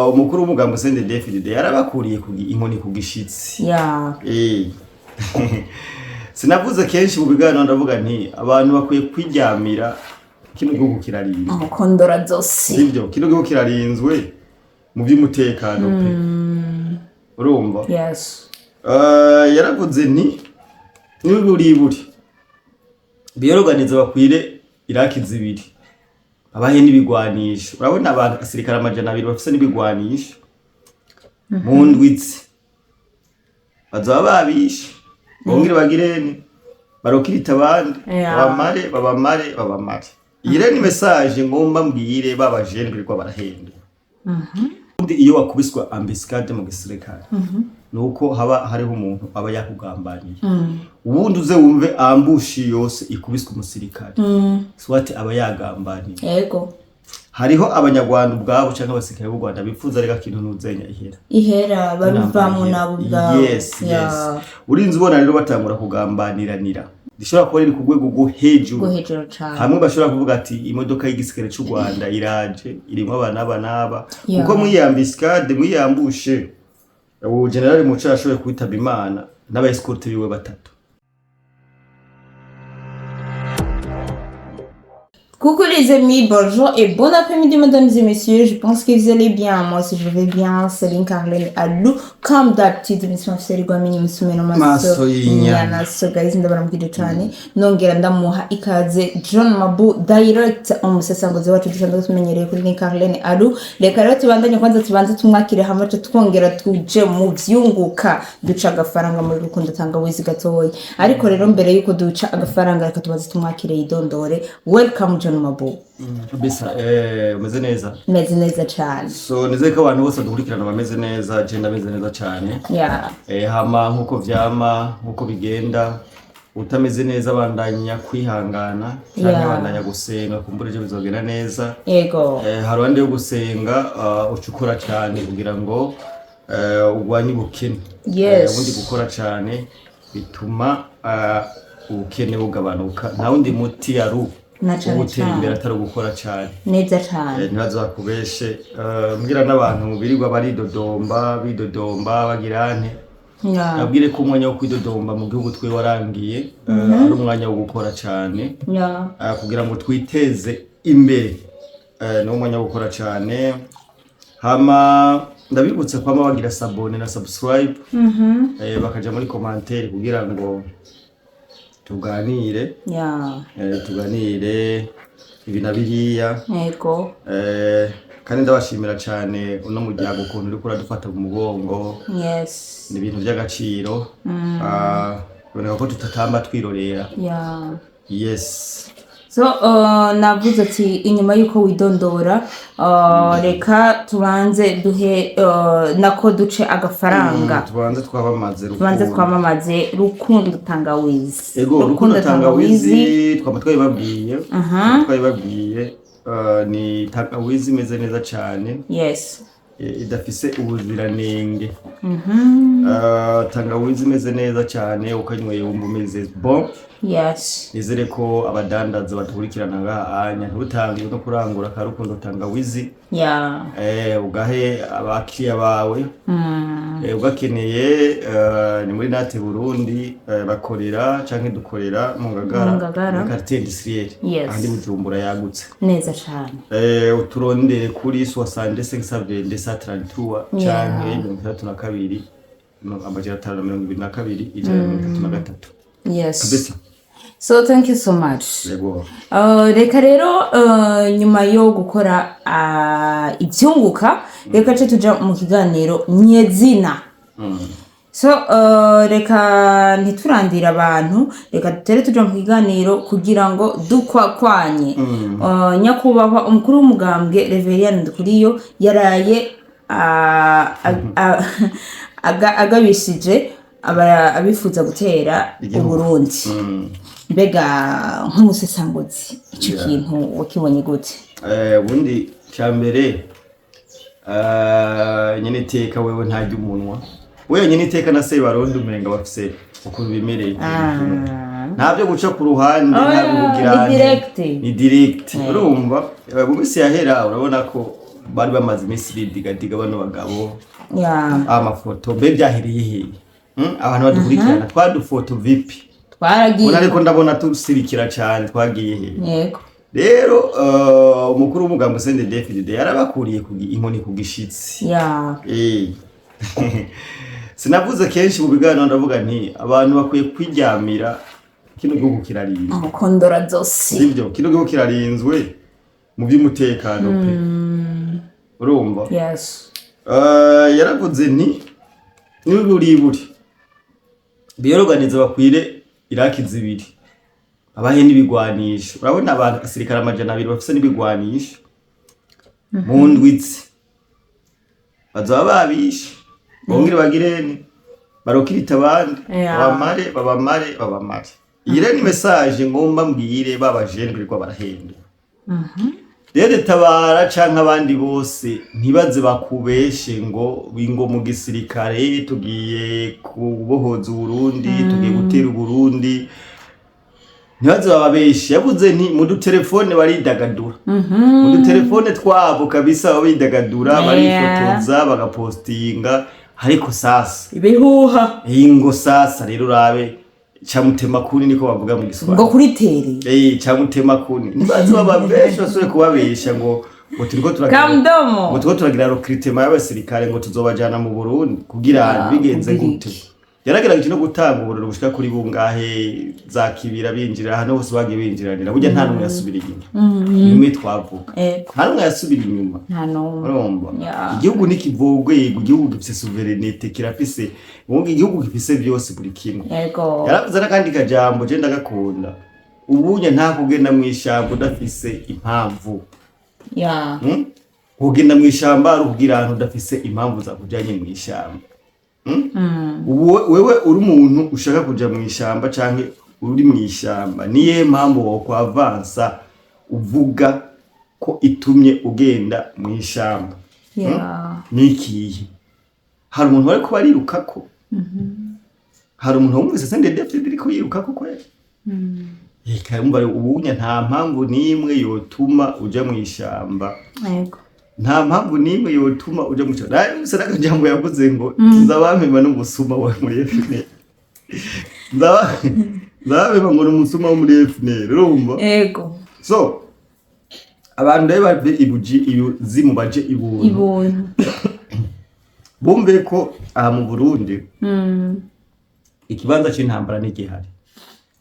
umukuru w'umugambo Sende David yarabakuriye inkoni ku gishitsi sinavuze kenshi mu biganiro ndavuga nti abantu bakwiye kwiryamira kino gihugu kirarinzwe mukondora zose sivyo kino gihugu kirarinzwe mu by'umutekano pe urumva yaravuze nti n'uriburi biyorganiza bakwire Iraki zibiri abahe n'ibigwanisho urabona abantu asirikara amajana 2 bafise n'ibigwanisho mu ndwitsi bazaba babishe bongire bagirene barokirita abandi babamare ire ni message ngomba mbwire babajene biriko barahenda iyo wakubiswa ambiscade mu gisirikare nuko haba hariho umuntu aba yakugambaniye ubundi uze wumve ambushi yose ikubiswe umusirikare swati aba yagambaniye yego hariho abanyarwanda ubwabo cyangwa abasirikare b'u Rwanda bifuza rega kintu nuzenya ihera babivamo nabo ubwabo yes urinzi ubona rero batangura kugambaniranira dishobora kuba riri ku rwego rwo hejuru cyane hamwe bashobora kuvuga ati imodoka y'igisirikare cy'u Rwanda iraje irimo abana kuko mwiyambiscade mwiyambushe ubu general Mucho ashoboye kwitaba Imana n'aba escort biwe batatu. Coucou les amis, bonjour et bon après-midi mesdames et messieurs, je pense que vous allez bien, moi si je vais bien, Céline Carlene Alou, comme d'habitude, mission officielle Guamini Musumeno Maso, Nyana, so guys, ndabaramukije cyane, nongera ndamuha ikaze John Mabu direct umusesanguzi wacu dusanzwe tumenyereye kuri Carlene Alou, reka rero tubandanye kwanza tubanze tumwakire hamwe twongera tuje mu vyunguka duca agafaranga muri rukundo tangawizi gatoyi, ariko rero mbere yuko duca agafaranga reka tubanze tumwakire yidondore. Welcome John Mabu. Bisa umeze neza? Meze neza cyane. So nizeye ko abantu bose dukurikirana bameze neza, je ndameze neza cyane. Hama nkuko vyama nkuko bigenda utameze neza bandanya kwihangana cyane bandanya gusenga kumbura je bizogera neza. Yego. Hari wande yo gusenga ucukura cyane kugira ngo ugwanye ubukene. Ubundi gukora cyane bituma ubukene bugabanuka. Nta wundi muti yaru ubutera imbere atari gukora cyane neza cyane ntibazakubeshe mbwira n'abantu birirwa bidodomba bagirane abwire ko umwanya wo kwidodomba mu gihugu twe warangiye ari umwanya wo gukora cyane kugira ngo twiteze imbere no umwanya wo gukora cyane hama ndabibutse kwama bagira sabone na subscribe bakaja muri commentaire kugira ngo tuganire tuganire ibi nabiriya yego kandi ndabashimira cyane uno muryango ukuntu uri kuradufata mu mugongo ni ibintu by'agaciro ubona ko tutatamba twirorera so navuze ati inyuma yuko widondora reka tubanze duhe nako duce agafaranga tubanze twamamaze rukundo tangawizi rukundo tangawizi twababwiye ni tangawizi imeze neza cyane idafise ubuziranenge tangawizi imeze neza cyane ukanyweye wumva umeze bon nizere ko abadandaza badukurikirana ngahanya ntutange no kurangura ka rukundo tangawizi ugahe abakiriya bawe ugakeneye ni muri Nate Burundi bakorera canke dukorera mu Ngagara quartier industriel ahandi Bujumbura yagutse neza cyane uturondere kuri 65 canke 32 amajana 522 ijana 33 So thank you so much. Reka rero nyuma yo gukora ibyunguka reka cyo tuja mu kiganiro nyezina. So reka ntiturandira abantu reka dutere tuja mu kiganiro kugira ngo dukwakwanye nyakubahwa umukuru w'umugambwe Reverien Ndukuriyo yaraye agabishije abifuza gutera Uburundi mbega nk'umusesanguzi icyo kintu wakibonye gute ubundi cyambere nyine teka wewe ntajya umunwa wewe nyine teka na se barondo umenga bafise uko bimereye ntabyo guca ku ruhande ntabwo kugira ni direct urumva bumisi yahera urabona ko bari bamaze iminsi bidigadiga bano bagabo amafoto mbe byahiriye hehe abantu badukurikirana twadufoto vipi twaragiye ariko ndabona tusirikira cyane twagiye hehe yego rero umukuru w'umugambo Sende David yarabakuriye inkoni ku gishitsi sinavuze kenshi mu biganiro ndavuga nti abantu bakwiye kwiryamira kino gihugu kirarinzwe mukondora zose sivyo kino gihugu kirarinzwe mu by'umutekano pe urumva yes yaravuze nti n'uriburi biyorganiza bakwire iraki zibiri abahe n'ibigwanisho urabona abantu asirikara amajana 2 bafise n'ibigwanisho mu ndwitsi bazaba babishe bongere bagirene barokirita abandi babamare iyi rero ni message ngomba mbwire babajene biriko barahenda rero tabara canke abandi bose ntibaze bakubeshe ngo mu gisirikare tugiye kubohoza Burundi tugiye gutera Burundi ntibaze bababeshe yavuze nti mu dutelefone baridagadura mu dutelefone twabo kabisa babidagadura barifotoza bagapostinga ariko sasa ibihuha ingo sasa rero urabe camutema kuni niko bavuga mu Giswahili ngo kuri tere camutema kuni nibaze bababeshe basore kubabesha ngo turiko turagira recruitment y'abasirikare ngo tuzobajana mu Burundi kugira bigenze gute yaragerageje no gutanga ubururu bushika kuri bungahe za kibira binjira hano bose bagiye binjiranira burya nta numwe yasubira inyuma nimwe twavuga nta numwe yasubira inyuma urumva igihugu nikivogwe igihugu gifise souverinité kirafise ubwo igihugu gifise byose buri kimwe yaravuze kandi kajambo je ndagakunda ubunya nta kugenda mu ishyamba udafise impamvu kugenda mu ishyamba ari kugira ahantu udafise impamvu zakujanye mu ishyamba wewe uri umuntu ushaka kuja mu ishyamba canke uri mu ishyamba niye mpamvu wo kwavansa uvuga ko itumye ugenda mu ishyamba nikiye hari umuntu wari kuba arirukako hari umuntu wumvise Sende David ariko yirukako kweli Karumba ubunya nta mpamvu nimwe yotuma uja mu ishyamba nta mpamvu nimwe yotuma uja mu cyaro nayo usanga jambo yavuze ngo nzabamema n'umusuma wa muri FNL nzabamema ngo n'umusuma wo muri FNL urumva so abantu ndaye bave ibuji iyo zimu baje ibuntu bumve ko aha mu Burundi ikibanza c'intambara n'igihari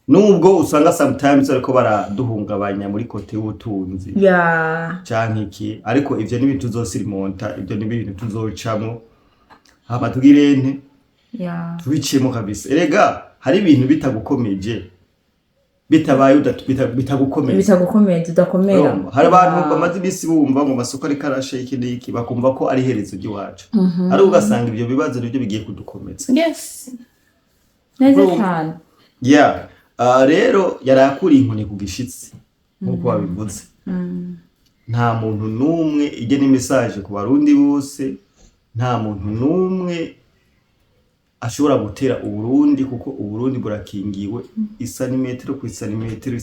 nubwo usanga sometimes ariko baraduhungabanya muri kote y'ubutunzi canke iki ariko ivyo n'ibintu tuzosirimonta ivyo n'ibintu tuzocamo haba tugirente tubiciyemo kabisa erega hari ibintu bitagukomeje bitabaye bitagukomeje udakomera hari abantu bamaze ibisi bumva mu masoko ari karashe iki n'iki bakumva ko ari herezo ry'iwacu ari ugasanga ivyo bibazo nibyo bigiye kudukomeza neza cyane rero yarakuriye inkoni ku gishitsi nkuko wabivuze nta muntu numwe ije ni message ku barundi bose nta muntu numwe ashobora gutera Uburundi kuko Uburundi burakingiwe isanimetero ku isanimetero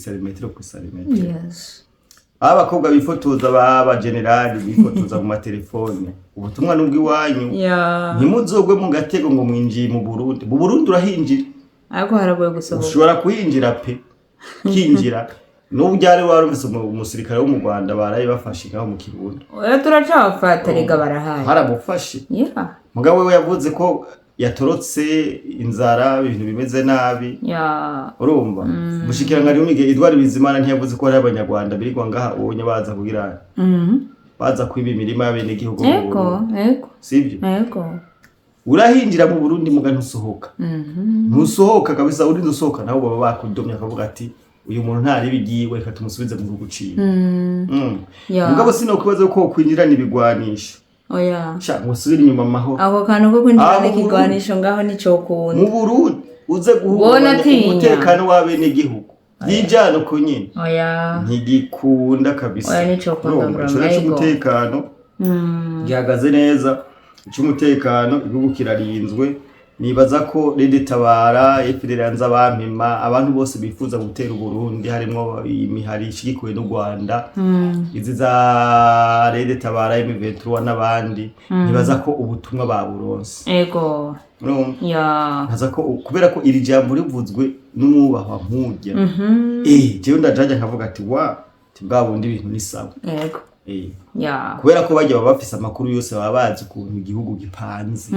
abakobwa bifotoza baba generali bifotoza mu matelefone ubutumwa nubwo iwanyu ntimuzogwe mu gatego ngo mwinjiye mu Burundi urahinjira ariko haragoye gusohoka ushobora kuhinjira pe kinjira n'ubyare warumvise umusirikare wo mu Rwanda baraye bafashe ngaho mu Kirundo turacafata rega barahaye harabufashe mugabo we yavuze ko yatorotse inzara ibintu bimeze nabi urumva mushikirangari w'imige Edouard Bizimana ntiyavuze ko ari abanyarwanda birirwa ngaha ubonye baza kugira baza kwiba imirima y'abene gihugu sivyo urahinjira mu Burundi muga ntusohoka ntusohoka kabisa uri ntusohoka naho baba bakudomya akavuga ati uyu muntu ntari bigiwe reka tumusubize mu gihugu ciwe mugabo sino kubaza ko kwinjira nibigwanisha sha musubira inyuma mahoro ako kantu ko kwinjira n'ikigwanisho ngaho nico kuntu mu Burundi uze guhubona umutekano w'abene gihugu yijana ko nyine ntigikunda kabisa nico kuntu umutekano gihagaze neza cy'umutekano igihugu kirarinzwe nibaza ko Rede Tabara epiranza bampima abantu bose bifuza gutera Burundi harimo imihari ishigikuwe n'u Rwanda izi za Rede Tabara M23 n'abandi nibaza ko ubutumwa baburonse ego ya naza ko kubera ko iri jambo rivuzwe n'umubahwa mpujya jewe ndajaje nkavuga ati wa tibwabundi ibintu ni sawa ego ya kubera ko bajya bafise amakuru yose babazi ukuntu igihugu gipanze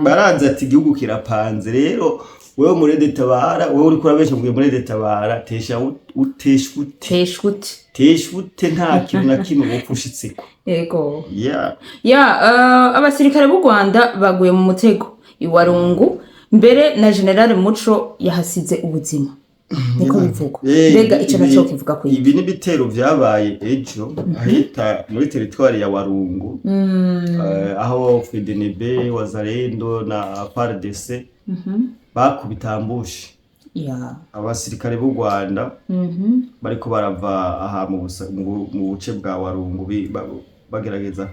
baranze ati igihugu kirapanze rero wewe muri Rede Tabara wewe uri kurabesha muri Rede Tabara teshute nta kintu na kimwe wofushitseko ego abasirikare b'u Rwanda baguye mu mutego i Walungu mbere na General Mucho yahasize ubuzima niko bivugwa mbega ico naco kivuga ko ibi ni bitero vyabaye ejo ahita muri territoire ya Walungu aho FDNB Wazalendo na FARDC bakubitambushi abasirikare b'u Rwanda bariko barava aha mu buce bwa Walungu bagerageza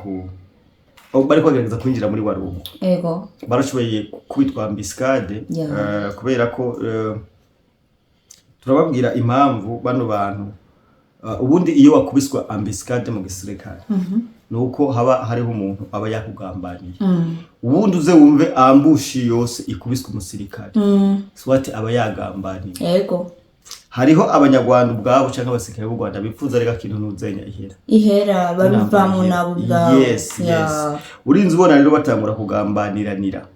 kwinjira muri Walungu ego barashoboye kubitwa ambiscade kubera ko turababwira impamvu bano bantu ubundi iyo wakubiswa ambiscade mu gisirikare nuko haba hariho umuntu aba yakugambaniye ubundi uze wumve ambushi yose ikubiswe umusirikare swati aba yagambaniye ego hariho abanyarwanda ubwabo cyangwa abasirikare b'u Rwanda bifuza rega kintu nuzenya ihera babivamo nabo ubwabo yes urinze ubona rero batangura kugambaniranira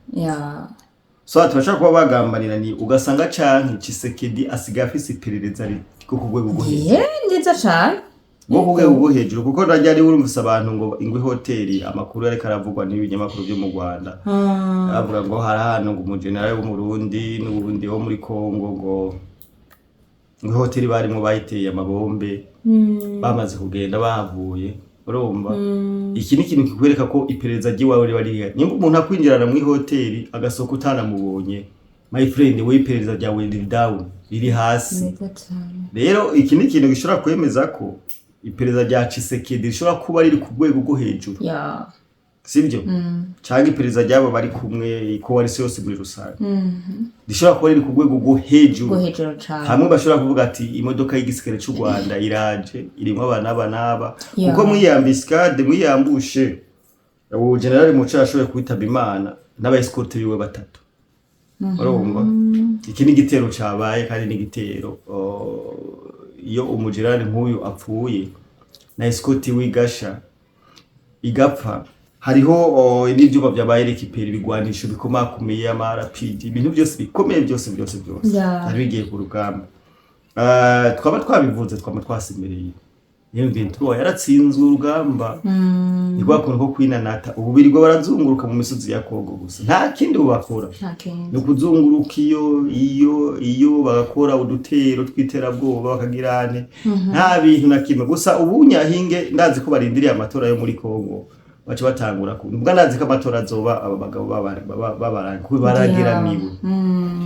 so turashaka kuba bagambanirani ugasanga canke Tshisekedi asiga afise iperereza riko kugwego go hejuru neza cyane go kugwego go hejuru kuko najyari urumvise abantu ngo ingwe hoteli amakuru yareka aravugwa n'ibinyamakuru byo mu Rwanda avuga ngo harahano ngo umugeneral wo mu Burundi n'uburundi wo muri Kongo ngo ingwe hoteli barimo bayiteye amabombe bamaze kugenda bahavuye urumva iki ni kintu kikwereka ko iperereza giwawe ribari nimba umuntu akwinjirana mu hoteli agasoko utanamubonye my friend we iperereza ryawe riri down riri hasi rero iki ni kintu gishobora kwemeza ko iperereza rya Tshisekedi rishobora kuba riri ku rwego rwo hejuru sibyo cyangwa iperereza ryabo bari kumwe coalition yose muri rusange rishobora kuba riri ku rwego rwo hejuru hamwe bashobora kuvuga ati imodoka y'igisirikare cy'u Rwanda iraje irimo abana kuko mwiyambiscade mwiyambushe uwo General Mucho ashoboye kwitaba Imana n'abaescorte biwe batatu urumva iki ni gitero cabaye kandi ni gitero iyo umugerane nk'uyu apfuye na escorte wigasha igapfa hariho n'ivyuma byabaye rekipera ibigwanisho bikomakomeye y'amarapidi ibintu byose bikomeye byose ari bigiye ku rugamba twaba twabivuze twaba twasemereye M23 yaratsinzwe urugamba ni kwa kuntu ko kwinanata ububirirwa barazunguruka mu misozi ya Kongo gusa nta kindi ubakora no kuzunguruka iyo bagakora udutero twiterabwoba bakagirane nta bintu na kimwe gusa ubunyahinge ndazi ko barindiriye amatora yo muri Kongo bace batangura ubwo ndazi ko amatora azoba aba bagabo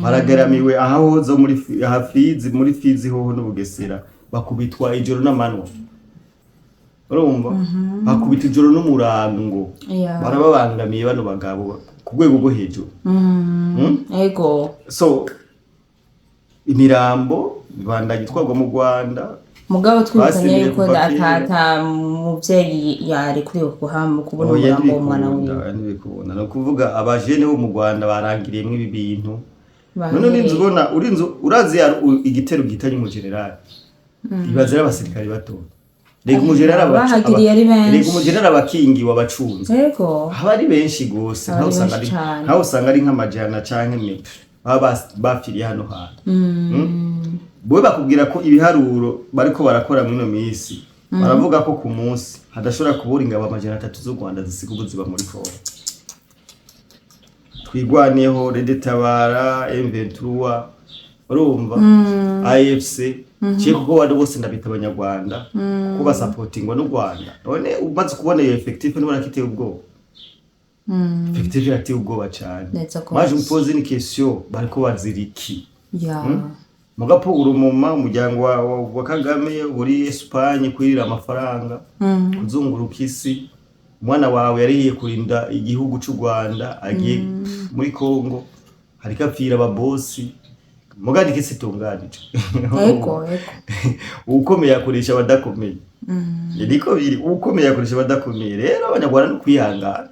barageramiwe aho zo muri hafizi muri Fizi ho n'Ubugesera bakubitwa ijoro n'amanwa urumva bakubita ijoro n'umurango barababangamiye bano bagabo ku rwego rwo hejuru ego so imirambo bandanye twagwa mu Rwanda mugabo twizanye yuko atata muvyeyi yari kuri kuhamba kubona umurambo w'umwana wiwe no kuvuga abajene bo mu Rwanda barangiriyemwe ibi bintu none ninzi ubona urazi igitero gitanye mu general ibazira abasirikare bato rega umugerera abakingi wabacunze yego abari benshi gose ntaho usanga ari nk'amajana canke metro bapfiriye hano hantu boye bakubwira ko ibiharuro bariko barakora muri no misi baravuga ko ku munsi hadashobora kubura ingabo amajana 3 z'u Rwanda zisiga ubuziba muri Kongo twigwaneho Rede Tabara M23 urumva AFC cyo kuko wado bose ndabita abanyarwanda ko basupportingwa n'u Rwanda none umaze kubona iyo effective n'ubona kiteye ubwo effective yateye ubwoba cyane maje upoze ni question bariko baziriki mugapo urumuma umuryango wa Kagame uri Espagne kwirira amafaranga kuzunguruka isi umwana wawe yarihiye kurinda igihugu cy'u Rwanda agiye muri Kongo hariko apfira aba Bose mugandi kisi tunganije eko ukomeye akoresha abadakomeye niko biri ukomeye akoresha abadakomeye rero abanyarwanda no kwihangana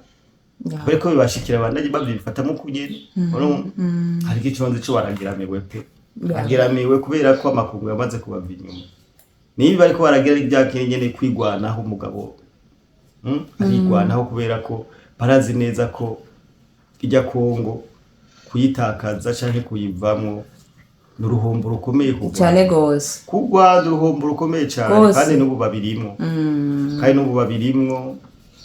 bariko bibashikira abandi babifata mu kugeni hariko ikibanza cyo baragiramiwe pe agiramiwe kubera ko amakungu yamaze kubava inyuma niba bariko baragira ibyakire nyene kwigwanaho umugabo arigwanaho kubera ko barazi neza ko ijya Kongo kuyitakaza canke kuyivamwo n'uruhombo rukomeye cyane gose kugwa uruhombo rukomeye cyane kandi n'ubu babirimwo kandi n'ubu babirimwo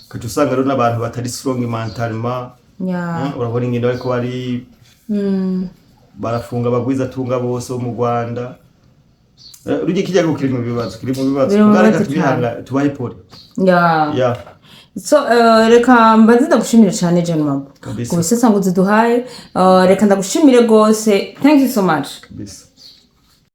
kacu usanga rero n'abantu batari strong mentalement urabona ingendo ariko bari barafunga bagwiza tunga bose mu Rwanda rujye kijya gukira mu bibazo kugaraka tubahe pole so reka mbanze ndagushimire cyane John Mabo kubisesa ngo ziduhaye reka ndagushimire gose thank you so much.